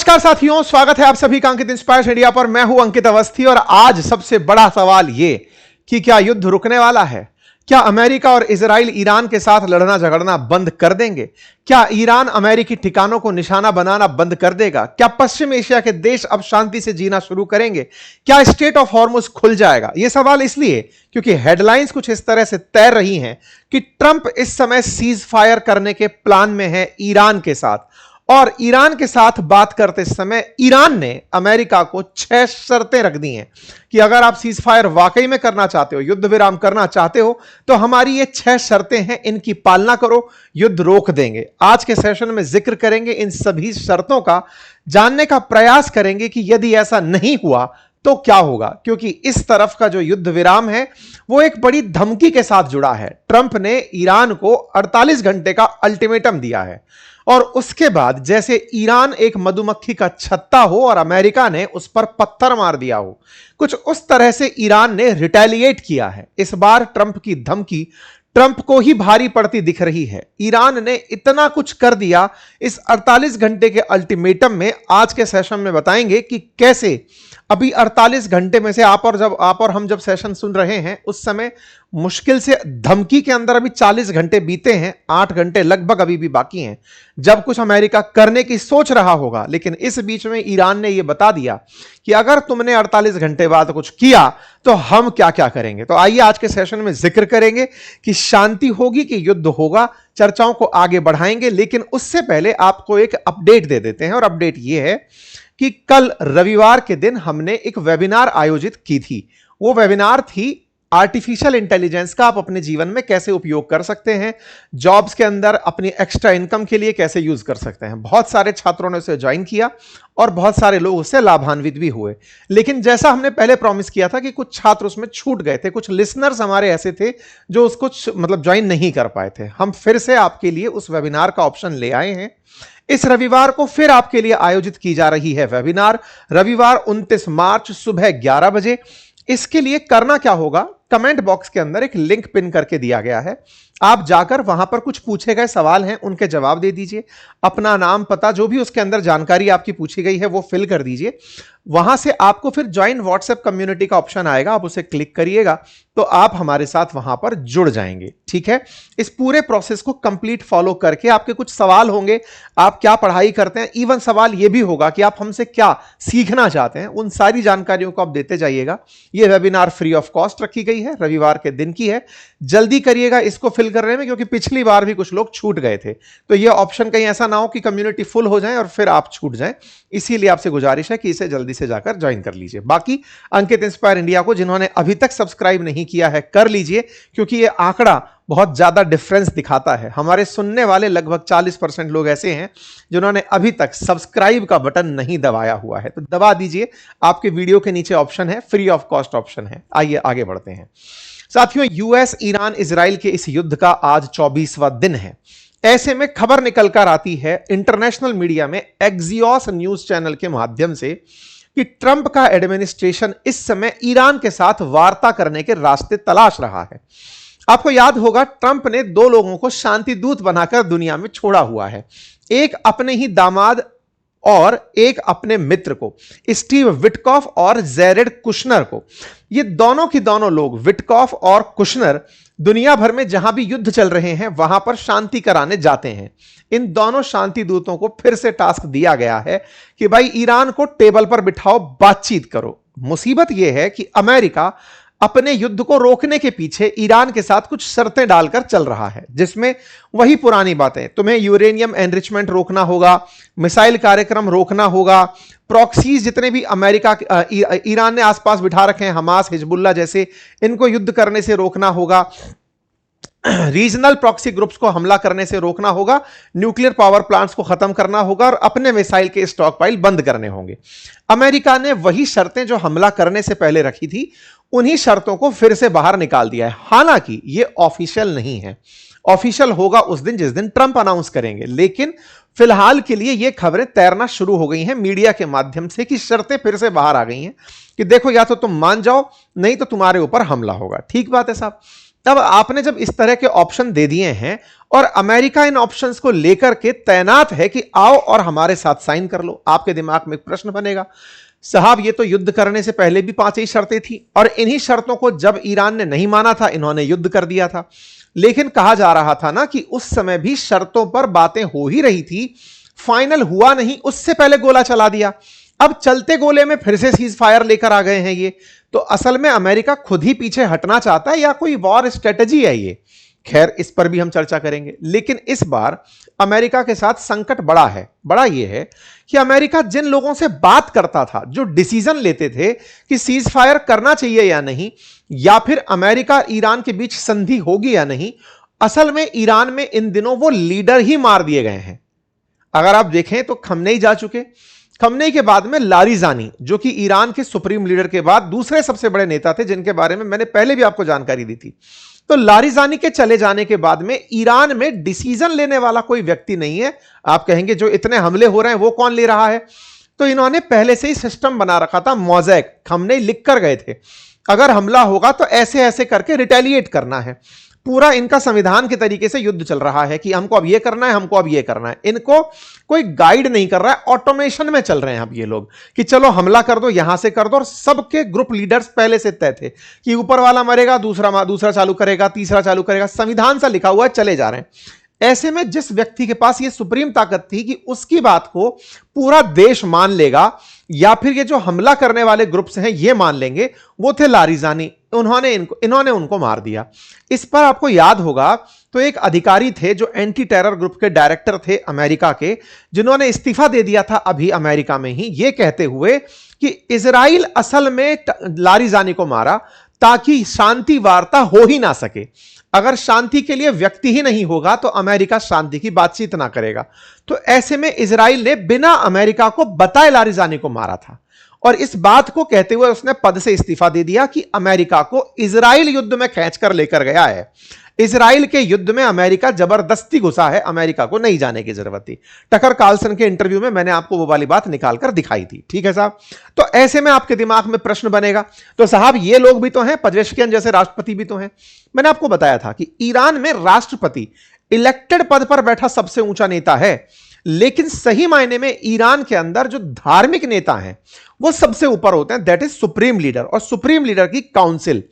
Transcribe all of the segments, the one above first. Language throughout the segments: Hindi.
नमस्कार साथियों, स्वागत है आप सभी का अंकित इंस्पायर्स इंडिया पर। मैं हूं अंकित अवस्थी और आज सबसे बड़ा सवाल यह कि क्या युद्ध रुकने वाला है? क्या अमेरिका और इजराइल ईरान के साथ लड़ना झगड़ना बंद कर देंगे? क्या ईरान अमेरिकी ठिकानों को निशाना बनाना बंद कर देगा? क्या पश्चिम एशिया के देश अब शांति से जीना शुरू करेंगे? क्या स्ट्रेट ऑफ हॉर्मुज खुल जाएगा? यह सवाल इसलिए क्योंकि हेडलाइंस कुछ इस तरह से तैर रही हैं कि ट्रंप इस समय सीज फायर करने के प्लान में है ईरान के साथ, और ईरान के साथ बात करते समय ईरान ने अमेरिका को 6 शर्तें रख दी हैं कि अगर आप सीज फायर वाकई में करना चाहते हो, युद्ध विराम करना चाहते हो, तो हमारी ये 6 शर्तें हैं, इनकी पालना करो, युद्ध रोक देंगे। आज के सेशन में जिक्र करेंगे इन सभी शर्तों का, जानने का प्रयास करेंगे कि यदि ऐसा नहीं हुआ तो क्या होगा, क्योंकि इस तरफ का जो युद्ध विराम है वो एक बड़ी धमकी के साथ जुड़ा है। ट्रंप ने ईरान को 48 घंटे का अल्टीमेटम दिया है और उसके बाद जैसे ईरान एक मधुमक्खी का छत्ता हो और अमेरिका ने उस पर पत्थर मार दिया हो, कुछ उस तरह से ईरान ने रिटेलिएट किया है। इस बार ट्रंप की धमकी ट्रंप को ही भारी पड़ती दिख रही है। ईरान ने इतना कुछ कर दिया इस 48 घंटे के अल्टीमेटम में। आज के सेशन में बताएंगे कि कैसे अभी 48 घंटे में से आप और हम जब सेशन सुन रहे हैं उस समय मुश्किल से धमकी के अंदर अभी 40 घंटे बीते हैं, 8 घंटे लगभग अभी भी बाकी हैं जब कुछ अमेरिका करने की सोच रहा होगा। लेकिन इस बीच में ईरान ने यह बता दिया कि अगर तुमने 48 घंटे बाद कुछ किया तो हम क्या क्या करेंगे। तो आइए आज के सेशन में जिक्र करेंगे कि शांति होगी कि युद्ध होगा, चर्चाओं को आगे बढ़ाएंगे। लेकिन उससे पहले आपको एक अपडेट दे देते हैं, और अपडेट यह है कि कल रविवार के दिन हमने एक वेबिनार आयोजित की थी। वो वेबिनार थी आर्टिफिशियल इंटेलिजेंस का आप अपने जीवन में कैसे उपयोग कर सकते हैं, जॉब्स के अंदर अपनी एक्स्ट्रा इनकम के लिए कैसे यूज कर सकते हैं। बहुत सारे छात्रों ने उसे ज्वाइन किया और बहुत सारे लोग उससे लाभान्वित भी हुए। लेकिन जैसा हमने पहले प्रॉमिस किया था कि कुछ छात्र उसमें छूट गए थे, कुछ लिसनर्स हमारे ऐसे थे जो उसको ज्वाइन नहीं कर पाए थे। हम फिर से आपके लिए उस वेबिनार का ऑप्शन ले आए हैं। इस रविवार को फिर आपके लिए आयोजित की जा रही है वेबिनार, रविवार 29 मार्च सुबह 11 बजे। इसके लिए करना क्या होगा, कमेंट बॉक्स के अंदर एक लिंक पिन करके दिया गया है, आप जाकर वहां पर कुछ पूछे गए सवाल हैं उनके जवाब दे दीजिए, अपना नाम पता जो भी उसके अंदर जानकारी आपकी पूछी गई है वो फिल कर दीजिए। वहां से आपको फिर ज्वाइन व्हाट्सएप कम्युनिटी का ऑप्शन आएगा, आप उसे क्लिक करिएगा तो आप हमारे साथ वहां पर जुड़ जाएंगे। ठीक है, इस पूरे प्रोसेस को कंप्लीट फॉलो करके आपके कुछ सवाल होंगे, आप क्या पढ़ाई करते हैं, इवन सवाल यह भी होगा कि आप हमसे क्या सीखना चाहते हैं, उन सारी जानकारियों को आप देते जाइएगा। यह वेबिनार फ्री ऑफ कॉस्ट रखी गई है, रविवार के दिन की है। जल्दी करिएगा इसको फिल करने में, क्योंकि पिछली बार भी कुछ लोग छूट गए थे। तो यह ऑप्शन कहीं ऐसा ना हो कि कम्युनिटी फुल हो जाए और फिर आप छूट जाएं। इसीलिए आपसे गुजारिश है कि इसे जल्दी से जाकर ज्वाइन कर लीजिए। बाकी अंकित इंस्पायर इंडिया को जिन्होंने अभी तक सब्सक्राइब नहीं किया है कर लीजिए, क्योंकि यह आंकड़ा बहुत ज्यादा डिफरेंस दिखाता है। हमारे सुनने वाले लगभग 40% लोग ऐसे हैं जिन्होंने अभी तक सब्सक्राइब का बटन नहीं दबाया हुआ है, तो दबा दीजिए। आपके वीडियो के नीचे ऑप्शन है, फ्री ऑफ कॉस्ट ऑप्शन है। आइए आगे बढ़ते हैं साथियों। यूएस ईरान इजराइल के इस युद्ध का आज 24वां दिन है। ऐसे में खबर निकलकर आती है इंटरनेशनल मीडिया में, एक्सियोस न्यूज चैनल के माध्यम से, कि ट्रंप का एडमिनिस्ट्रेशन इस समय ईरान के साथ वार्ता करने के रास्ते तलाश रहा है। आपको याद होगा ट्रंप ने 2 लोगों को शांति दूत बनाकर दुनिया में छोड़ा हुआ है, एक अपने ही दामाद और एक अपने मित्र को, स्टीव विटकॉफ और जेरेड कुशनर को। ये दोनों की दोनों लोग, विटकॉफ और कुशनर, दुनिया भर में जहां भी युद्ध चल रहे हैं वहां पर शांति कराने जाते हैं। इन दोनों शांति दूतों को फिर से टास्क दिया गया है कि भाई ईरान को टेबल पर बिठाओ, बातचीत करो। मुसीबत यह है कि अमेरिका अपने युद्ध को रोकने के पीछे ईरान के साथ कुछ शर्तें डालकर चल रहा है, जिसमें वही पुरानी बातें, तुम्हें यूरेनियम एनरिचमेंट रोकना होगा, मिसाइल कार्यक्रम रोकना होगा, प्रॉक्सीज जितने भी अमेरिका ईरान ने आसपास बिठा रखे हैं, हमास, हिजबुल्ला जैसे, इनको युद्ध करने से रोकना होगा, रीजनल प्रॉक्सी ग्रुप्स को हमला करने से रोकना होगा, न्यूक्लियर पावर प्लांट्स को खत्म करना होगा और अपने मिसाइल के स्टॉक पाइल बंद करने होंगे। अमेरिका ने वही शर्तें जो हमला करने से पहले रखी थी, उन्हीं शर्तों को फिर से बाहर निकाल दिया है। हालांकि यह ऑफिशियल नहीं है, ऑफिशियल होगा उस दिन जिस दिन ट्रंप अनाउंस करेंगे। लेकिन फिलहाल के लिए यह खबरें तैरना शुरू हो गई हैं मीडिया के माध्यम से कि शर्तें फिर से बाहर आ गई हैं कि देखो या तो तुम मान जाओ, नहीं तो तुम्हारे ऊपर हमला होगा। ठीक बात है साहब। अब आपने जब इस तरह के ऑप्शन दे दिए हैं और अमेरिका इन ऑप्शंस को लेकर के तैनात है कि आओ और हमारे साथ साइन कर लो, आपके दिमाग में एक प्रश्न बनेगा, साहब ये तो युद्ध करने से पहले भी 5 ही शर्तें थी और इन्हीं शर्तों को जब ईरान ने नहीं माना था इन्होंने युद्ध कर दिया था। लेकिन कहा जा रहा था ना कि उस समय भी शर्तों पर बातें हो ही रही थी, फाइनल हुआ नहीं, उससे पहले गोला चला दिया। अब चलते गोले में फिर से सीज फायर लेकर आ गए हैं ये। तो असल में अमेरिका खुद ही पीछे हटना चाहता है या कोई वॉर स्ट्रेटजी है ये? खैर इस पर भी हम चर्चा करेंगे। लेकिन इस बार अमेरिका के साथ संकट बड़ा है। बड़ा यह है कि अमेरिका जिन लोगों से बात करता था, जो डिसीजन लेते थे कि सीज फायर करना चाहिए या नहीं, या फिर अमेरिका ईरान के बीच संधि होगी या नहीं, असल में ईरान में इन दिनों वो लीडर ही मार दिए गए हैं। अगर आप देखें तो खमनेई जा चुके, खमनेई के बाद में लारिजानी, जो कि ईरान के सुप्रीम लीडर के बाद दूसरे सबसे बड़े नेता थे, जिनके बारे में मैंने पहले भी आपको जानकारी दी थी। तो लारिजानी के चले जाने के बाद में ईरान में डिसीजन लेने वाला कोई व्यक्ति नहीं है। आप कहेंगे जो इतने हमले हो रहे हैं वो कौन ले रहा है? तो इन्होंने पहले से ही सिस्टम बना रखा था, मोज़ेक। खमनेई लिख कर गए थे अगर हमला होगा तो ऐसे ऐसे करके रिटेलिएट करना है। पूरा इनका संविधान के तरीके से युद्ध चल रहा है कि हमको अब ये करना है, हमको अब ये करना है। इनको कोई गाइड नहीं कर रहा है, ऑटोमेशन में चल रहे हैं अब ये लोग कि चलो हमला कर दो, यहां से कर दो। और सबके ग्रुप लीडर्स पहले से तय थे कि ऊपर वाला मरेगा, दूसरा चालू करेगा, तीसरा चालू करेगा, संविधान सा लिखा हुआ है, चले जा रहे हैं। ऐसे में जिस व्यक्ति के पास ये सुप्रीम ताकत थी कि उसकी बात को पूरा देश मान लेगा या फिर ये जो हमला करने वाले ग्रुप्स हैं ये मान लेंगे, वो थे लारिजानी। इन्होंने उनको मार दिया। इस पर आपको याद होगा तो एक अधिकारी थे जो एंटी टेरर ग्रुप के डायरेक्टर थे अमेरिका के, जिन्होंने इस्तीफा दे दिया था अभी अमेरिका में ही, ये कहते हुए कि इजराइल असल में लारिजानी को मारा ताकि शांति वार्ता हो ही ना सके। अगर शांति के लिए व्यक्ति ही नहीं होगा तो अमेरिका शांति की बातचीत ना करेगा। तो ऐसे में इजराइल ने बिना अमेरिका को बताए लारिजानी को मारा था और इस बात को कहते हुए उसने पद से इस्तीफा दे दिया कि अमेरिका को इजराइल युद्ध में खींचकर लेकर गया है। इजराइल के युद्ध में अमेरिका जबरदस्ती घुसा है, अमेरिका को नहीं जाने की जरूरत थी। टकर कार्लसन के इंटरव्यू में मैंने आपको वो वाली बात निकालकर दिखाई थी। ठीक है साहब? तो ऐसे में आपके दिमाग में प्रश्न बनेगा, तो साहब ये लोग भी तो हैं, पेजेश्कियान जैसे राष्ट्रपति भी तो हैं। मैंने आपको बताया था कि ईरान में राष्ट्रपति इलेक्टेड पद पर बैठा सबसे ऊंचा नेता है, लेकिन सही मायने में ईरान के अंदर जो धार्मिक नेता हैं वो सबसे ऊपर होते हैं, दैट इज सुप्रीम लीडर। और सुप्रीम लीडर की काउंसिल,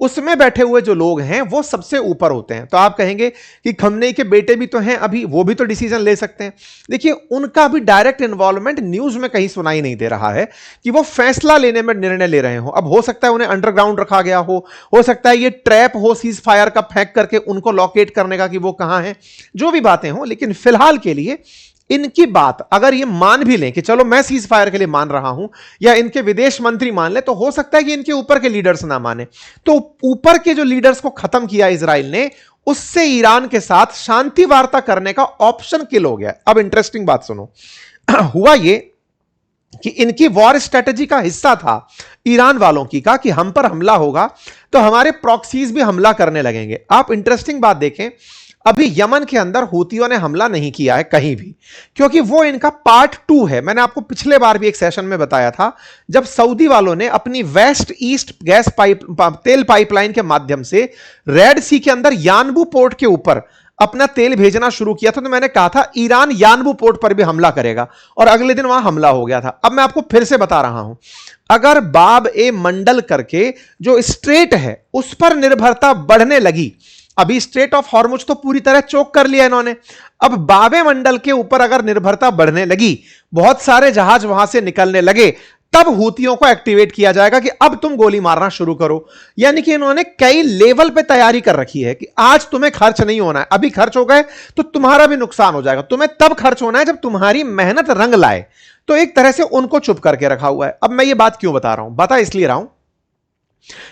उसमें बैठे हुए जो लोग हैं वो सबसे ऊपर होते हैं। तो आप कहेंगे कि खमनेई के बेटे भी तो हैं अभी, वो भी तो डिसीजन ले सकते हैं। देखिए उनका भी डायरेक्ट इन्वॉल्वमेंट न्यूज में कहीं सुनाई नहीं दे रहा है कि वो फैसला लेने में निर्णय ले रहे हो। अब हो सकता है उन्हें अंडरग्राउंड रखा गया हो सकता है ये ट्रैप हो सीज फायर का फेंक करके उनको लोकेट करने का कि वो कहां है, जो भी बातें हो। लेकिन फिलहाल के लिए इनकी बात अगर ये मान भी लें कि चलो मैं सीज फायर के लिए मान रहा हूं, या इनके विदेश मंत्री मान ले, तो हो सकता है कि इनके ऊपर के लीडर्स ना माने। तो ऊपर के जो लीडर्स को खत्म किया इजराइल ने, उससे ईरान के साथ शांति वार्ता करने का ऑप्शन किल हो गया। अब इंटरेस्टिंग बात सुनो, हुआ ये कि इनकी वॉर स्ट्रेटजी का हिस्सा था ईरान वालों की का कि हम पर हमला होगा तो हमारे प्रॉक्सीज भी हमला करने लगेंगे। आप इंटरेस्टिंग बात देखें, अभी यमन के अंदर हूतियों ने हमला नहीं किया है कहीं भी, क्योंकि वो इनका पार्ट 2 है। मैंने आपको पिछले बार भी एक सेशन में बताया था, जब सऊदी वालों ने अपनी वेस्ट ईस्ट गैस तेल पाइपलाइन के माध्यम से रेड सी के अंदर यानबू पोर्ट के ऊपर अपना तेल भेजना शुरू किया था, तो मैंने कहा था ईरान यानबू पोर्ट पर भी हमला करेगा, और अगले दिन वहां हमला हो गया था। अब मैं आपको फिर से बता रहा हूं, अगर बाब ए मंडल करके जो स्ट्रेट है उस पर निर्भरता बढ़ने लगी, अभी स्ट्रेट ऑफ हॉर्मुज तो पूरी तरह चोक कर लिया इन्होंने, अब बाबे मंडल के ऊपर अगर निर्भरता बढ़ने लगी, बहुत सारे जहाज वहां से निकलने लगे, तब हूतियों को एक्टिवेट किया जाएगा कि अब तुम गोली मारना शुरू करो। यानी कि इन्होंने कई लेवल पे तैयारी कर रखी है कि आज तुम्हें खर्च नहीं होना है, अभी खर्च हो गए तो तुम्हारा भी नुकसान हो जाएगा, तुम्हें तब खर्च होना है जब तुम्हारी मेहनत रंग लाए। तो एक तरह से उनको चुप करके रखा हुआ है। अब मैं ये बात क्यों बता रहा हूं? बता इसलिए रहा हूं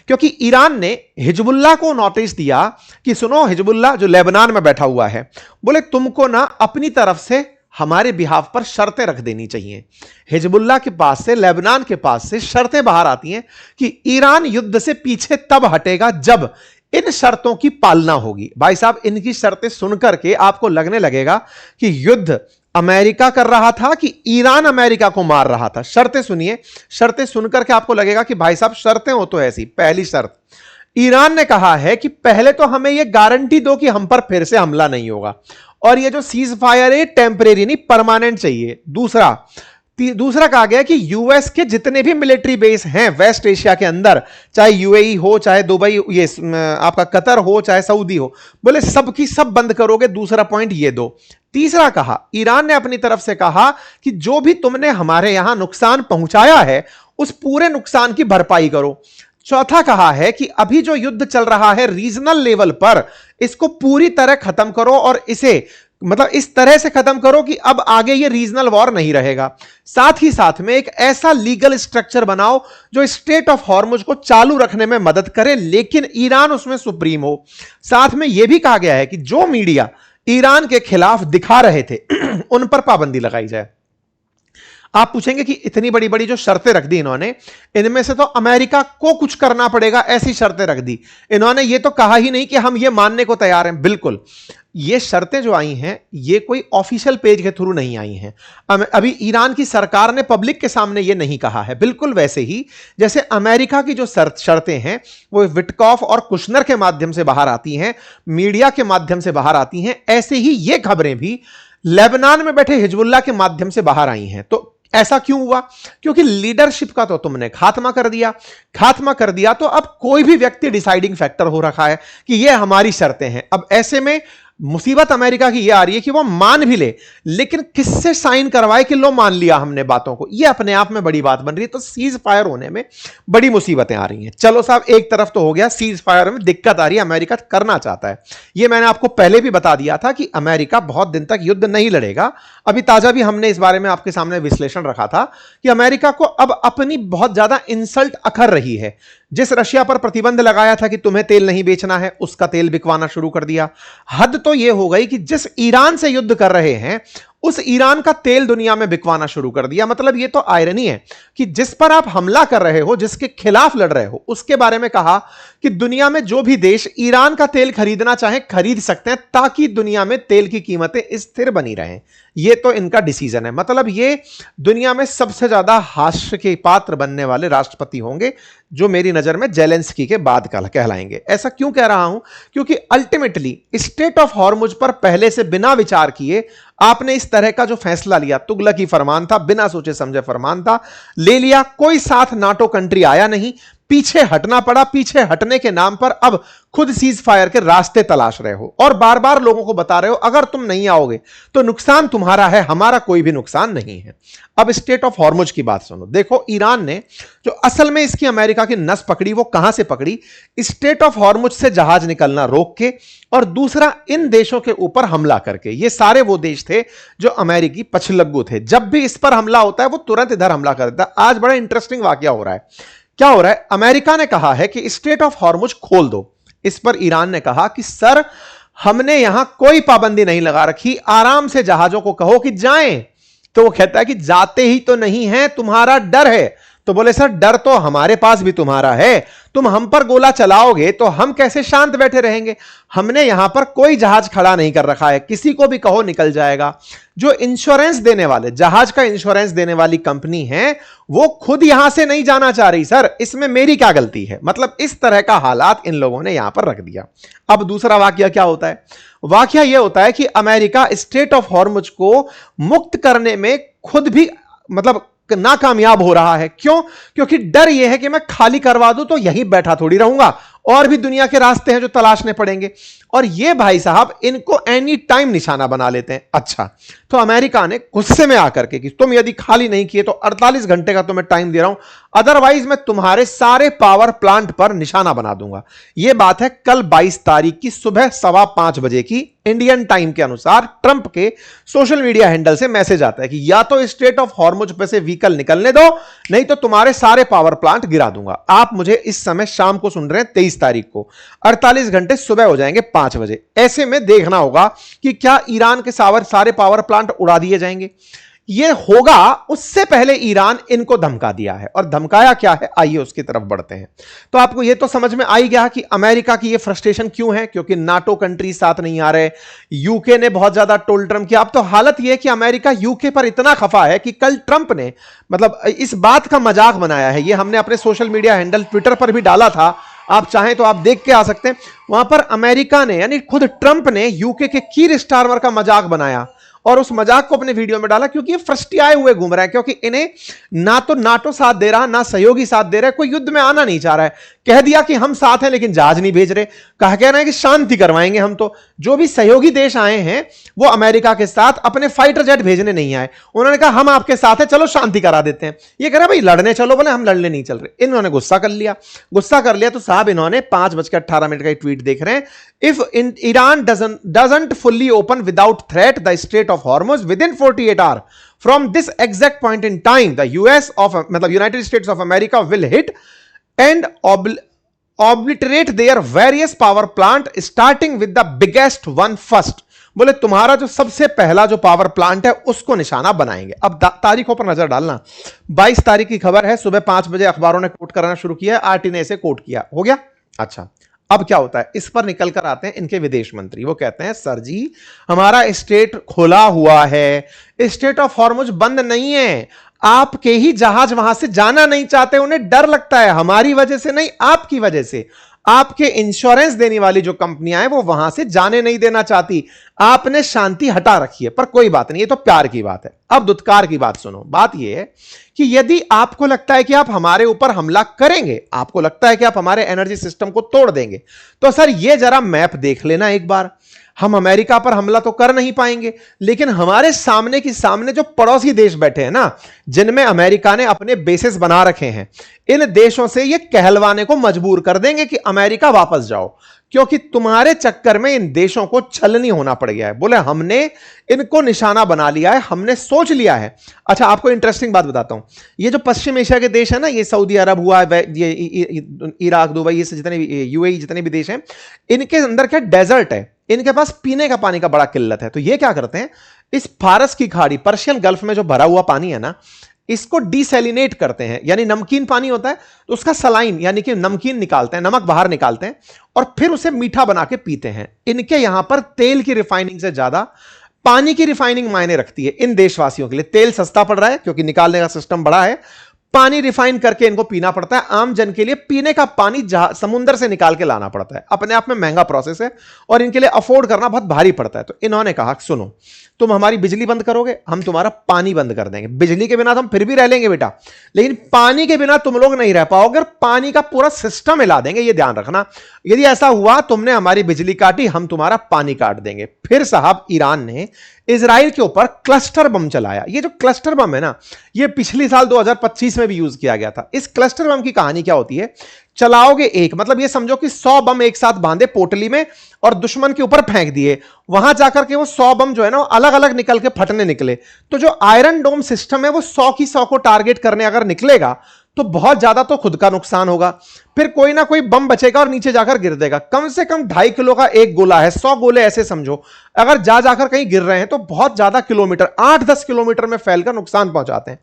क्योंकि ईरान ने हिजबुल्लाह को नोटिस दिया कि सुनो, हिजबुल्लाह जो लेबनान में बैठा हुआ है, बोले तुमको ना अपनी तरफ से हमारे बिहाफ पर शर्तें रख देनी चाहिए। हिजबुल्लाह के पास से, लेबनान के पास से शर्तें बाहर आती हैं कि ईरान युद्ध से पीछे तब हटेगा जब इन शर्तों की पालना होगी। भाई साहब, इनकी शर्तें सुनकर के आपको लगने लगेगा कि युद्ध अमेरिका कर रहा था कि ईरान अमेरिका को मार रहा था। शर्तें सुनिए, शर्तें सुनकर के आपको लगेगा कि भाई साहब शर्तें हो तो ऐसी। पहली शर्त, ईरान ने कहा है कि पहले तो हमें यह गारंटी दो कि हम पर फिर से हमला नहीं होगा, और ये जो सीज फायर है टेम्परेरी नहीं परमानेंट चाहिए। दूसरा कहा गया कि यूएस के जितने भी मिलिट्री बेस हैं वेस्ट एशिया के अंदर, चाहे यूएई हो, चाहे दुबई, ये आपका कतर हो, चाहे सऊदी हो, बोले सबकी सब बंद करोगे। दूसरा पॉइंट ये दो। तीसरा कहा, ईरान ने अपनी तरफ से कहा कि जो भी तुमने हमारे यहां नुकसान पहुंचाया है उस पूरे नुकसान की भरपाई करो। चौथा कहा है कि अभी जो युद्ध चल रहा है रीजनल लेवल पर, इसको पूरी तरह खत्म करो, और इसे मतलब इस तरह से खत्म करो कि अब आगे ये रीजनल वॉर नहीं रहेगा। साथ ही साथ में एक ऐसा लीगल स्ट्रक्चर बनाओ जो स्ट्रेट ऑफ हॉर्मुज को चालू रखने में मदद करे, लेकिन ईरान उसमें सुप्रीम हो। साथ में यह भी कहा गया है कि जो मीडिया ईरान के खिलाफ दिखा रहे थे उन पर पाबंदी लगाई जाए। आप पूछेंगे कि इतनी बड़ी बड़ी जो शर्तें रख दी इन्होंने, इनमें से तो अमेरिका को कुछ करना पड़ेगा ऐसी शर्तें रख दी। इन्होंने ये तो कहा ही नहीं कि हम ये मानने को तैयार हैं। बिल्कुल, ये शर्तें जो आई हैं ये कोई ऑफिशियल पेज के थ्रू नहीं आई हैं। अभी ईरान की सरकार ने पब्लिक के सामने ये नहीं कहा है। बिल्कुल वैसे ही जैसे अमेरिका की जो शर्तें हैं वो विटकॉफ और कुशनर के माध्यम से बाहर आती हैं, मीडिया के माध्यम से बाहर आती हैं, ऐसे ही ये खबरें भी लेबनान में बैठे हिजबुल्लाह के माध्यम से बाहर आई हैं। तो ऐसा क्यों हुआ? क्योंकि लीडरशिप का तो तुमने खात्मा कर दिया तो अब कोई भी व्यक्ति डिसाइडिंग फैक्टर हो रखा है कि ये हमारी शर्तें हैं। अब ऐसे में मुसीबत अमेरिका की ये आ रही है कि वो मान भी ले, लेकिन किससे साइन करवाए कि लो मान लिया हमने बातों को, ये अपने आप में बड़ी बात बन रही है। तो सीज फायर होने में बड़ी मुसीबतें आ रही हैं। चलो साहब, एक तरफ तो हो गया, सीज फायर में दिक्कत आ रही है, अमेरिका करना चाहता है। ये मैंने आपको पहले भी बता दिया था कि अमेरिका बहुत दिन तक युद्ध नहीं लड़ेगा। अभी ताजा भी हमने इस बारे में आपके सामने विश्लेषण रखा था कि अमेरिका को अब अपनी बहुत ज्यादा इंसल्ट अखर रही है। जिस रशिया पर प्रतिबंध लगाया था कि तुम्हें तेल नहीं बेचना है, उसका तेल बिकवाना शुरू कर दिया। हद तो यह हो गई कि जिस ईरान से युद्ध कर रहे हैं उस ईरान का तेल दुनिया में बिकवाना शुरू कर दिया। मतलब यह तो आयरनी है कि जिस पर आप हमला कर रहे हो, जिसके खिलाफ लड़ रहे हो, उसके बारे में कहा कि दुनिया में जो भी देश ईरान का तेल खरीदना चाहे खरीद सकते हैं, ताकि दुनिया में तेल की कीमतें स्थिर बनी रहें। यह तो इनका डिसीजन है। मतलब ये दुनिया में सबसे ज्यादा हास्य के पात्र बनने वाले राष्ट्रपति होंगे, जो मेरी नजर में जेलेंस्की के बाद कहलाएंगे। ऐसा क्यों कह रहा हूं? क्योंकि अल्टीमेटली स्ट्रेट ऑफ हॉर्मुज पर पहले से बिना विचार किए आपने इस तरह का जो फैसला लिया, तुगलकी फरमान था, बिना सोचे समझे फरमान था, ले लिया। कोई साथ नाटो कंट्री आया नहीं, पीछे हटना पड़ा। पीछे हटने के नाम पर अब खुद सीज फायर के रास्ते तलाश रहे हो और बार बार लोगों को बता रहे हो अगर तुम नहीं आओगे तो नुकसान तुम्हारा है, हमारा कोई भी नुकसान नहीं है। अब स्ट्रेट ऑफ हॉर्मुज की बात सुनो। देखो, ईरान ने जो असल में इसकी अमेरिका की नस पकड़ी, वो कहां से पकड़ी? स्ट्रेट ऑफ हॉर्मुज से जहाज निकलना रोक के, और दूसरा इन देशों के ऊपर हमला करके। ये सारे वो देश थे जो अमेरिकी पछलग्गू थे। जब भी इस पर हमला होता है वो तुरंत इधर हमला कर देता है। आज बड़ा इंटरेस्टिंग वाकया हो रहा है। क्या हो रहा है? अमेरिका ने कहा है कि स्ट्रेट ऑफ हॉर्मुज खोल दो। इस पर ईरान ने कहा कि सर, हमने यहां कोई पाबंदी नहीं लगा रखी, आराम से जहाजों को कहो कि जाएं। तो वो कहता है कि जाते ही तो नहीं है, तुम्हारा डर है। तो बोले सर, डर तो हमारे पास भी तुम्हारा है। तुम हम पर गोला चलाओगे तो हम कैसे शांत बैठे रहेंगे? हमने यहां पर कोई जहाज खड़ा नहीं कर रखा है, किसी को भी कहो निकल जाएगा। जो इंश्योरेंस देने वाले, जहाज का इंश्योरेंस देने वाली कंपनी है, वो खुद यहां से नहीं जाना चाह रही। सर, इसमें मेरी क्या गलती है? मतलब इस तरह का हालात इन लोगों ने यहां पर रख दिया। अब दूसरा वाकया क्या होता है? वाकया यह होता है कि अमेरिका स्ट्रेट ऑफ हॉर्मुज को मुक्त करने में खुद भी मतलब नाकामयाब हो रहा है। क्यों? क्योंकि डर यह है कि मैं खाली करवा दूं तो यहीं बैठा थोड़ी रहूंगा, और भी दुनिया के रास्ते हैं जो तलाशने पड़ेंगे। और ये भाई साहब इनको एनी टाइम निशाना बना लेते हैं। अच्छा, तो अमेरिका ने गुस्से में आकर के कि तुम यदि खाली नहीं किए तो 48 घंटे का तुम्हें टाइम दे रहा हूं, अदरवाइज मैं तुम्हारे सारे पावर प्लांट पर निशाना बना दूंगा। यह बात है कल 22 तारीख की सुबह 5:15 बजे की इंडियन टाइम के अनुसार। ट्रंप के सोशल मीडिया हैंडल से मैसेज आता है कि या तो स्ट्रेट ऑफ हॉर्मुज पे से व्हीकल निकलने दो, नहीं तो तुम्हारे सारे पावर प्लांट गिरा दूंगा। आप मुझे इस समय शाम को सुन रहे हैं 23 तारीख को, 48 घंटे सुबह हो जाएंगे 5 बजे। ऐसे में देखना होगा कि क्या ईरान के सारे पावर प्लांट उड़ा दिए जाएंगे। यह होगा उससे पहले ईरान इनको धमका दिया है, और धमकाया क्या है, आइए उसकी तरफ बढ़ते हैं। तो आपको यह तो समझ में आ ही गया कि अमेरिका की यह फ्रस्ट्रेशन क्यों है, क्योंकि नाटो कंट्री साथ नहीं आ रहे। यूके ने बहुत ज्यादा टोल ट्रम्प किया। अब तो हालत यह है कि अमेरिका यूके पर इतना खफा है कि कल ट्रंप ने मतलब इस बात का मजाक बनाया है। यह हमने अपने सोशल मीडिया हैंडल ट्विटर पर भी डाला था। आप चाहें तो आप देख के आ सकते हैं। वहां पर अमेरिका ने यानी खुद ट्रंप ने यूके के कीर स्टारमर का मजाक बनाया और उस मजाक को अपने वीडियो में डाला, क्योंकि ये फ्रस्ट्रियाए हुए घूम रहा है, क्योंकि इन्हें ना तो नाटो साथ दे रहा, ना सहयोगी साथ दे रहा है, कोई युद्ध में आना नहीं चाह रहा है। कह दिया कि हम साथ हैं लेकिन जहाज नहीं भेज रहे, कह रहे हैं कि शांति करवाएंगे हम। तो जो भी सहयोगी देश आए हैं वो अमेरिका के साथ अपने फाइटर जेट भेजने नहीं आए, उन्होंने कहा हम आपके साथ हैं, चलो शांति करा देते हैं। ये कह रहा भाई लड़ने चलो, बोले हम लड़ने नहीं चल रहे। इन्होंने गुस्सा कर लिया तो साहब इन्होंने 5:18 का ट्वीट देख रहे हैं, if Iran doesn't fully open without threat the strait of Hormuz within 48 hour from this exact point in time the US of मतलब United States of America will hit and obliterate their various power plant starting with the biggest one first। बोले तुम्हारा जो सबसे पहला जो पावर प्लांट है उसको निशाना बनाएंगे। अब तारीखों पर नजर डालना, 22 तारीख की खबर है, सुबह 5 बजे अखबारों ने कोट करना शुरू किया है, आरटी ने इसे कोट किया, हो गया। अच्छा अब क्या होता है, इस पर निकल कर आते हैं इनके विदेश मंत्री। वो कहते हैं सर जी हमारा स्टेट खुला हुआ है, स्टेट ऑफ हॉर्मुज बंद नहीं है, आपके ही जहाज वहां से जाना नहीं चाहते, उन्हें डर लगता है, हमारी वजह से नहीं आपकी वजह से। आपके इंश्योरेंस देने वाली जो कंपनियां हैं वो वहां से जाने नहीं देना चाहती, आपने शांति हटा रखी है। पर कोई बात नहीं, ये तो प्यार की बात है। अब दुत्कार की बात सुनो, बात ये है कि यदि आपको लगता है कि आप हमारे ऊपर हमला करेंगे, आपको लगता है कि आप हमारे एनर्जी सिस्टम को तोड़ देंगे, तो सर ये जरा मैप देख लेना एक बार। हम अमेरिका पर हमला तो कर नहीं पाएंगे, लेकिन हमारे सामने की सामने जो पड़ोसी देश बैठे हैं ना, जिनमें अमेरिका ने अपने बेसिस बना रखे हैं, इन देशों से ये कहलवाने को मजबूर कर देंगे कि अमेरिका वापस जाओ, क्योंकि तुम्हारे चक्कर में इन देशों को छलनी होना पड़ गया है। बोले हमने इनको निशाना बना लिया है, हमने सोच लिया है। अच्छा आपको इंटरेस्टिंग बात बताता हूं, ये जो पश्चिम एशिया के देश है ना, ये सऊदी अरब हुआ, ये इराक, दुबई, ये जितने भी यूएई जितने भी देश हैं, इनके अंदर क्या डेजर्ट है, इनके पास पीने का पानी का बड़ा किल्लत है। तो ये क्या करते हैं, इस फारस की खाड़ी, पर्शियन गल्फ में जो भरा हुआ पानी है ना, इसको डिसैलिनेट करते हैं, यानी नमकीन पानी होता है तो उसका सलाइन यानी कि नमकीन निकालते हैं, नमक बाहर निकालते हैं और फिर उसे मीठा बना के पीते हैं। इनके यहां पर तेल की रिफाइनिंग से ज्यादा पानी की रिफाइनिंग मायने रखती है इन देशवासियों के लिए। तेल सस्ता पड़ रहा है क्योंकि निकालने का सिस्टम बड़ा है, पानी रिफाइन करके इनको पीना पड़ता है। आम जन के लिए पीने का पानी समुद्र से निकाल के लाना पड़ता है, अपने आप में महंगा प्रोसेस है और इनके लिए अफोर्ड करना बहुत भारी पड़ता है। तो इन्होंने कहा सुनो, तुम हमारी बिजली बंद करोगे, हम तुम्हारा पानी बंद कर देंगे। बिजली के बिना तो हम फिर भी रह लेंगे बेटा, लेकिन पानी के बिना तुम लोग नहीं रह पाओगे, पानी का पूरा सिस्टम हिला देंगे, ये ध्यान रखना। यदि ऐसा हुआ, तुमने हमारी बिजली काटी, हम तुम्हारा पानी काट देंगे। फिर साहब ईरान ने इजराइल के ऊपर क्लस्टर बम चलाया। ये जो क्लस्टर बम है ना, ये पिछले साल 2025 में भी यूज किया गया था। इस क्लस्टर बम की कहानी क्या होती है, चलाओगे एक, मतलब ये समझो कि 100 बम एक साथ बांधे पोटली में और दुश्मन के ऊपर फेंक दिए, वहां जाकर के वो 100 बम जो है ना अलग अलग निकल के फटने निकले। तो जो आयरन डोम सिस्टम है वो 100 की 100 को टारगेट करने अगर निकलेगा तो बहुत ज्यादा तो खुद का नुकसान होगा, फिर कोई ना कोई बम बचेगा और नीचे जाकर गिर देगा। कम से कम 2.5 किलो का एक गोला है, 100 गोले ऐसे समझो, अगर जाकर कहीं गिर रहे हैं तो बहुत ज्यादा किलोमीटर, 8-10 किलोमीटर में फैलकर नुकसान पहुंचाते हैं।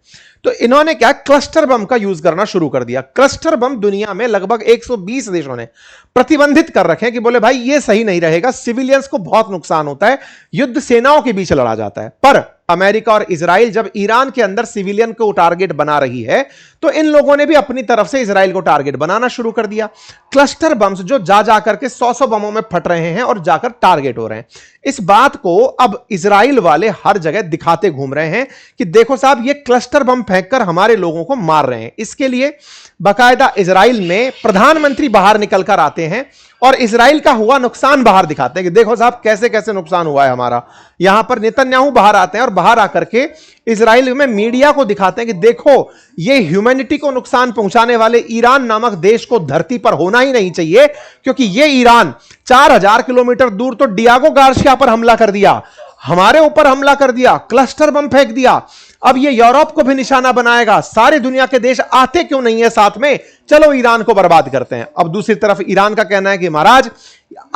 तो इन्होंने क्या, क्लस्टर बम का यूज करना शुरू कर दिया। क्लस्टर बम दुनिया में लगभग 120 देशों ने प्रतिबंधित कर रखे हैं कि बोले भाई ये सही नहीं रहेगा, सिविलियंस को बहुत नुकसान होता है, युद्ध सेनाओं के बीच लड़ा जाता है। पर अमेरिका और इजराइल जब ईरान के अंदर सिविलियन को टारगेट बना रही है तो इन लोगों ने भी अपनी तरफ से इजराइल को टारगेट बनाना शुरू कर दिया। क्लस्टर बम्स जो जाकर के 100 बमों में फट रहे हैं और जाकर टारगेट हो रहे हैं। इस बात को अब इजराइल वाले हर जगह दिखाते घूम रहे हैं कि देखो साहब, ये क्लस्टर बम फेंककर हमारे लोगों को मार रहे हैं। इसके लिए बाकायदा इजराइल में प्रधानमंत्री बाहर निकलकर आते हैं और इजराइल का हुआ नुकसान बाहर दिखाते हैं कि देखो साहब कैसे कैसे नुकसान हुआ है हमारा। यहां पर नेतन्याहू बाहर आते हैं और बाहर आकर के इजराइल में मीडिया को दिखाते हैं कि देखो ये ह्यूमैनिटी को नुकसान पहुंचाने वाले ईरान नामक देश को धरती पर होना ही नहीं चाहिए, क्योंकि ये ईरान 4000 किलोमीटर दूर तो डियागो गार्सिया पर हमला कर दिया, हमारे ऊपर हमला कर दिया, क्लस्टर बम फेंक दिया, अब ये यूरोप को भी निशाना बनाएगा। सारे दुनिया के देश आते क्यों नहीं है साथ में, चलो ईरान को बर्बाद करते हैं। अब दूसरी तरफ ईरान का कहना है कि महाराज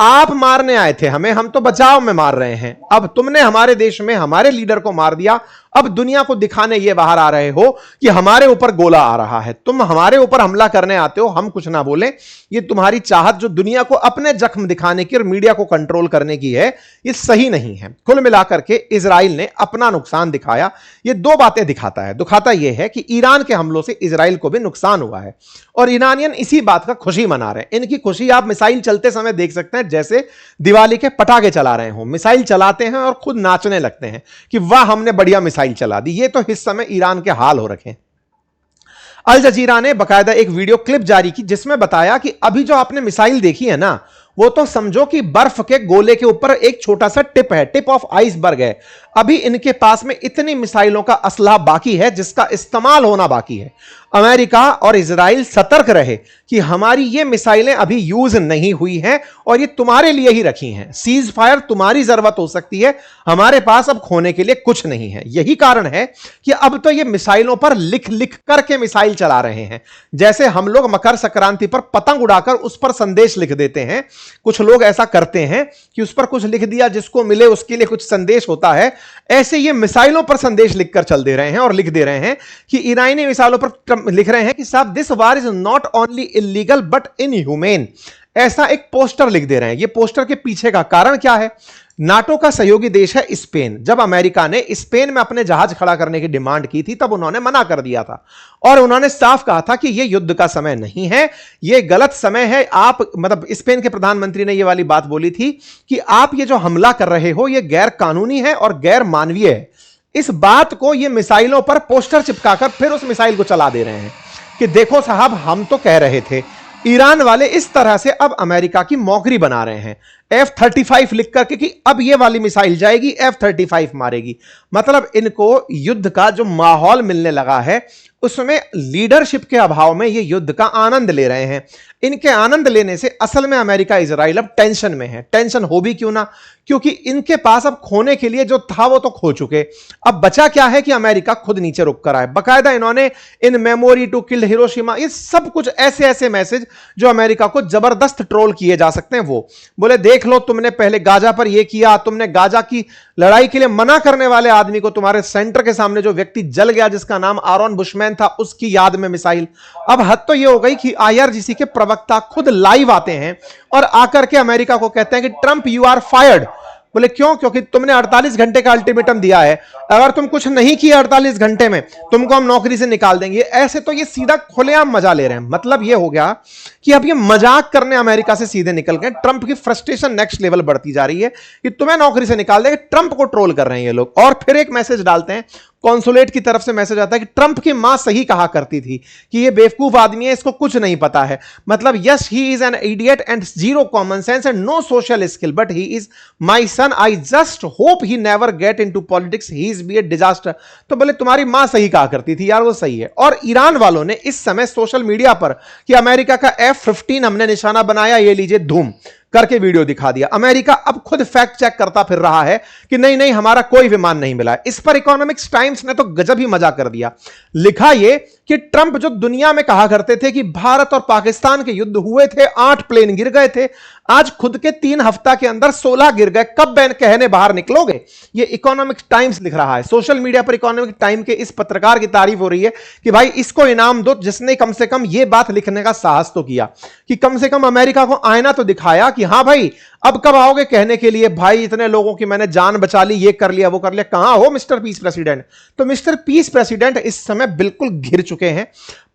आप मारने आए थे हमें, हम तो बचाव में मार रहे हैं। अब तुमने हमारे देश में हमारे लीडर को मार दिया, अब दुनिया को दिखाने ये बाहर आ रहे हो कि हमारे ऊपर गोला आ रहा है, तुम हमारे ऊपर हमला करने आते हो, हम कुछ ना बोले। ये तुम्हारी चाहत जो दुनिया को अपने जख्म दिखाने की और मीडिया को कंट्रोल करने की है, ये सही नहीं है। कुल मिलाकर के इजराइल ने अपना नुकसान दिखाया। ये दो बातें दिखाता है। दिखाता यह है कि ईरान के हमलों से इजराइल को भी नुकसान हुआ है और ईरानियन इसी बात का खुशी मना रहे हैं। इनकी खुशी आप मिसाइल चलते समय देख सकते हैं, जैसे दिवाली के पटाखे चला रहे हो, मिसाइल चलाते हैं और खुद नाचने लगते हैं कि वाह हमने बढ़िया मिसाइल चला दी। ये तो इस समय ईरान के हाल हो रखे हैं। अल जजीरा ने बकायदा एक वीडियो क्लिप जारी की जिसमें बताया कि अभी जो आपने मिसाइल देखी है ना, वो तो समझो कि बर्फ के गोले के ऊपर एक छोटा सा टिप है, टिप ऑफ आइसबर्ग है। अभी इनके पास में इतनी मिसाइलों का असलाह बाकी है जिसका इस्तेमाल होना बाकी है। अमेरिका और इजराइल सतर्क रहे कि हमारी ये मिसाइलें अभी यूज नहीं हुई हैं और ये तुम्हारे लिए ही रखी हैं। सीज फायर तुम्हारी जरूरत हो सकती है, हमारे पास अब खोने के लिए कुछ नहीं है। यही कारण है कि अब तो ये मिसाइलों पर लिख लिख करके मिसाइल चला रहे हैं। जैसे हम लोग मकर संक्रांति पर पतंग उड़ाकर उस पर संदेश लिख देते हैं, कुछ लोग ऐसा करते हैं कि उस पर कुछ लिख दिया, जिसको मिले उसके लिए कुछ संदेश होता है। ऐसे ये मिसाइलों पर संदेश लिखकर चल दे रहे हैं और लिख दे रहे हैं कि ईरानी मिसाइलों पर लिख रहे हैं कि साहब this war is not only illegal but inhumane. ऐसा एक पोस्टर लिख दे रहे हैं। ये पोस्टर के पीछे का कारण क्या है? नाटो का सहयोगी देश है स्पेन। जब अमेरिका ने स्पेन में अपने जहाज खड़ा करने की डिमांड की थी तब उन्होंने मना कर दिया था और उन्होंने साफ कहा था कि यह युद्ध का समय नहीं है, यह गलत समय है। आप मतलब स्पेन के प्रधानमंत्री ने यह वाली बात बोली थी कि आप ये जो हमला कर रहे हो यह गैर कानूनी है और गैर मानवीय है। इस बात को ये मिसाइलों पर पोस्टर चिपकाकर फिर उस मिसाइल को चला दे रहे हैं कि देखो साहब हम तो कह रहे थे। ईरान वाले इस तरह से अब अमेरिका की मौकरी बना रहे हैं, F-35 लिख करके कि अब ये वाली मिसाइल जाएगी, F-35 मारेगी। मतलब इनको युद्ध का जो माहौल मिलने लगा है उसमें लीडरशिप के अभाव में ये युद्ध का आनंद ले रहे हैं। इनके आनंद लेने से असल में अमेरिका इजराइल अब टेंशन में है। टेंशन हो भी क्यों ना, क्योंकि इनके पास अब खोने के लिए जो था वो तो खो चुके। अब बचा क्या है कि अमेरिका खुद नीचे रुक कर आए। बकायदा इन्होंने in memory to killed Hiroshima, ये सब कुछ ऐसे ऐसे मैसेज जो अमेरिका को जबरदस्त ट्रोल किए जा सकते हैं। वो बोले देख लो तुमने पहले गाजा पर यह किया, तुमने गाजा की लड़ाई के लिए मना करने वाले आदमी को, तुम्हारे सेंटर के सामने जो व्यक्ति जल गया जिसका नाम आरोन बुशमैन था, उसकी याद में मिसाइल। अब हद तो यह हो गई कि IRGC के प्रवक्ता खुद लाइव आते हैं और आकर के अमेरिका को कहते हैं कि ट्रंप यू आर फायर्ड। बोले क्यों? क्योंकि तुमने 48 घंटे का अल्टीमेटम दिया है, अगर तुम कुछ नहीं किया 48 घंटे में तुमको हम नौकरी से निकाल देंगे। ऐसे तो ये सीधा खुलेआम मजा ले रहे हैं। मतलब ये हो गया कि अब ये मजाक करने अमेरिका से सीधे निकल गए। ट्रंप की फ्रस्ट्रेशन नेक्स्ट लेवल बढ़ती जा रही है कि तुम्हें नौकरी से निकाल देंगे। ट्रंप को ट्रोल कर रहे हैं ये लोग। और फिर एक मैसेज डालते हैं, कॉन्सुलेट की तरफ से मैसेज आता है कि ट्रंप की मां सही कहा करती थी कि ये बेवकूफ आदमी है, इसको कुछ नहीं पता है। मतलब yes he is an idiot and zero common sense and no social skill but he is my son, I just hope he never get into politics, he is be a disaster. तो बोले तुम्हारी मां सही कहा करती थी यार, वो सही है। और ईरान वालों ने इस समय सोशल मीडिया पर कि अमेरिका का F-15 हमने निशाना बनाया, ये लीजिए धूम करके वीडियो दिखा दिया। अमेरिका अब खुद फैक्ट चेक करता फिर रहा है कि नहीं नहीं हमारा कोई विमान नहीं मिला है। इस पर इकोनॉमिक्स टाइम्स ने तो गजब ही मजा कर दिया। लिखा यह कि ट्रंप जो दुनिया में कहा करते थे कि भारत और पाकिस्तान के युद्ध हुए थे, 8 प्लेन गिर गए थे, आज खुद के 3 हफ्ता के अंदर 16 गिर गए। कब बैन कहने बाहर निकलोगे? ये इकोनॉमिक्स टाइम्स लिख रहा है। सोशल मीडिया पर इकोनॉमिक टाइम के इस पत्रकार की तारीफ हो रही है कि भाई इसको इनाम दो जिसने कम से कम यह बात लिखने का साहस तो किया कि कम से कम अमेरिका को आईना तो दिखाया कि हां भाई अब कब आओगे कहने के लिए भाई इतने लोगों की मैंने जान बचा ली, ये कर लिया वो कर लिया। कहां हो मिस्टर पीस प्रेसिडेंट? तो मिस्टर पीस प्रेसिडेंट इस समय बिल्कुल घिर चुके हैं।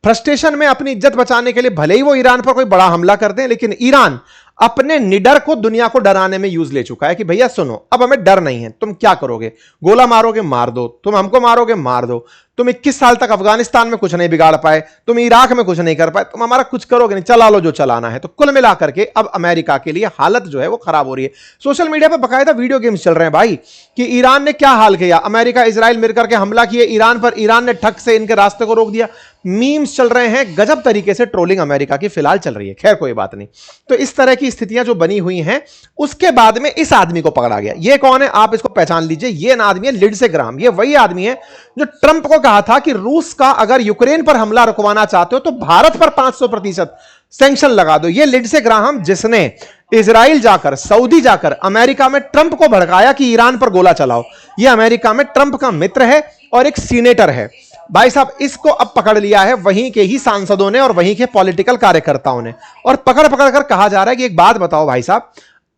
फ्रस्ट्रेशन में अपनी इज्जत बचाने के लिए भले ही वो ईरान पर कोई बड़ा हमला कर दें, लेकिन ईरान अपने निडर को दुनिया को डराने में यूज ले चुका है कि भैया सुनो अब हमें डर नहीं है, तुम क्या करोगे? गोला मारोगे मार दो, तुम हमको मारोगे मार दो। तुम 21 साल तक अफगानिस्तान में कुछ नहीं बिगाड़ पाए, तुम इराक में कुछ नहीं कर पाए, तुम हमारा कुछ करोगे नहीं, चला लो जो चलाना है। तो कुल मिलाकर के अब अमेरिका के लिए हालत जो है वो खराब हो रही है। सोशल मीडिया पर बकायदा वीडियो गेम्स चल रहे हैं भाई कि ईरान ने क्या हाल किया, अमेरिका इजराइल मिलकर के हमला किए ईरान पर, ईरान ने ठग से इनके रास्ते को रोक दिया। मीम्स चल रहे हैं, गजब तरीके से ट्रोलिंग अमेरिका की फिलहाल चल रही है। खैर कोई बात नहीं। तो इस तरह की स्थितियां जो बनी हुई हैं, उसके बाद में इस आदमी को पकड़ा गया। ये कौन है, आप इसको पहचान लीजिए। ये आदमी है लिंडसे ग्राहम। ये वही आदमी है जो ट्रंप को कहा था कि रूस का अगर यूक्रेन पर हमला रुकवाना चाहते हो तो भारत पर 500% सैंक्शन लगा दो। ये लिंडसे ग्राहम जिसने इजराइल जाकर, सऊदी जाकर अमेरिका में ट्रंप को भड़काया कि ईरान पर गोला चलाओ। यह अमेरिका में ट्रंप का मित्र है और एक सीनेटर है। भाई साहब, इसको अब पकड़ लिया है वहीं के ही सांसदों ने और वहीं के पॉलिटिकल कार्यकर्ताओं ने, और पकड़ पकड़ कर कहा जा रहा है कि एक बात बताओ भाई साहब,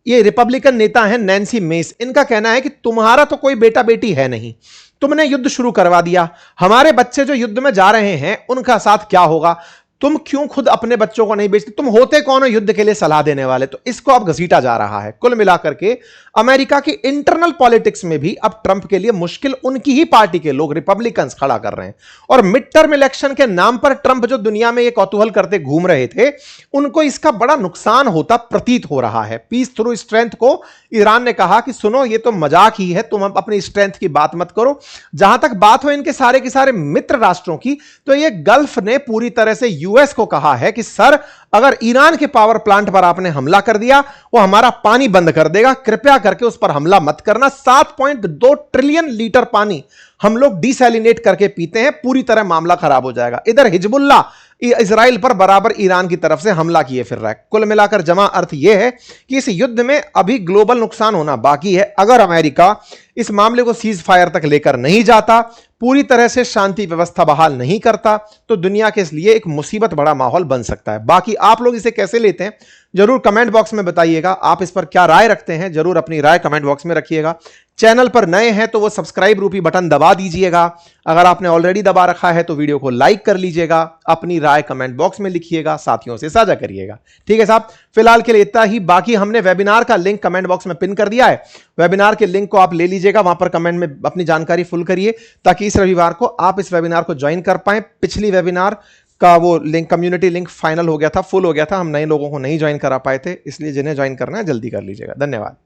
ये रिपब्लिकन नेता है नैन्सी मेस, इनका कहना है कि तुम्हारा तो कोई बेटा बेटी है नहीं, तुमने युद्ध शुरू करवा दिया, हमारे बच्चे जो युद्ध में जा रहे हैं उनका साथ क्या होगा, तुम क्यों खुद अपने बच्चों को नहीं बेचते, तुम होते कौन हो युद्ध के लिए सलाह देने वाले। तो इसको अब घसीटा जा रहा है। कुल मिलाकर के अमेरिका की इंटरनल पॉलिटिक्स में भी अब ट्रंप के लिए मुश्किल उनकी ही पार्टी के लोग रिपब्लिकन्स खड़ा कर रहे हैं। और मिड टर्म इलेक्शन के नाम पर ट्रंप जो दुनिया में ये कौतूहल करते घूम रहे थे, उनको इसका बड़ा नुकसान होता प्रतीत हो रहा है। पीस थ्रू स्ट्रेंथ को ईरान ने कहा कि सुनो, ये तो मजाक ही है, तुम अपनी स्ट्रेंथ की बात मत करो। जहां तक बात हो इनके सारे के सारे मित्र राष्ट्रों की, तो ये गल्फ ने पूरी तरह से यूएस को कहा है कि सर, अगर ईरान के पावर प्लांट पर आपने हमला कर दिया, वो हमारा पानी बंद कर देगा, कृपया करके उस पर हमला मत करना। 7.2 ट्रिलियन लीटर पानी हम लोग डिसैलिनेट करके पीते हैं, पूरी तरह मामला खराब हो जाएगा। इधर हिजबुल्ला इजराइल पर बराबर ईरान की तरफ से हमला किए फिर रहा है। कुल मिलाकर जमा अर्थ यह है कि इस युद्ध में अभी ग्लोबल नुकसान होना बाकी है। अगर अमेरिका इस मामले को सीज फायर तक लेकर नहीं जाता, पूरी तरह से शांति व्यवस्था बहाल नहीं करता, तो दुनिया के लिए एक मुसीबत बड़ा माहौल बन सकता है। बाकी आप लोग इसे कैसे लेते हैं जरूर कमेंट बॉक्स में बताइएगा। आप इस पर क्या राय रखते हैं, जरूर अपनी राय कमेंट बॉक्स में रखिएगा। चैनल पर नए हैं तो वो सब्सक्राइब रूपी बटन दबा दीजिएगा। अगर आपने ऑलरेडी दबा रखा है तो वीडियो को लाइक कर लीजिएगा। अपनी राय कमेंट बॉक्स में लिखिएगा, साथियों से साझा करिएगा। ठीक है साहब, फिलहाल के लिए इतना ही। बाकी हमने वेबिनार का लिंक कमेंट बॉक्स में पिन कर दिया है। वेबिनार के लिंक को आप ले लीजिएगा, वहां पर कमेंट में अपनी जानकारी फुल करिए, ताकि इस रविवार को आप इस वेबिनार को ज्वाइन कर पाए। पिछली वेबिनार का वो लिंक, कम्युनिटी लिंक फाइनल हो गया था, फुल हो गया था, हम नए लोगों को नहीं ज्वाइन करा पाए थे, इसलिए जिन्हें ज्वाइन करना है जल्दी कर लीजिएगा। धन्यवाद।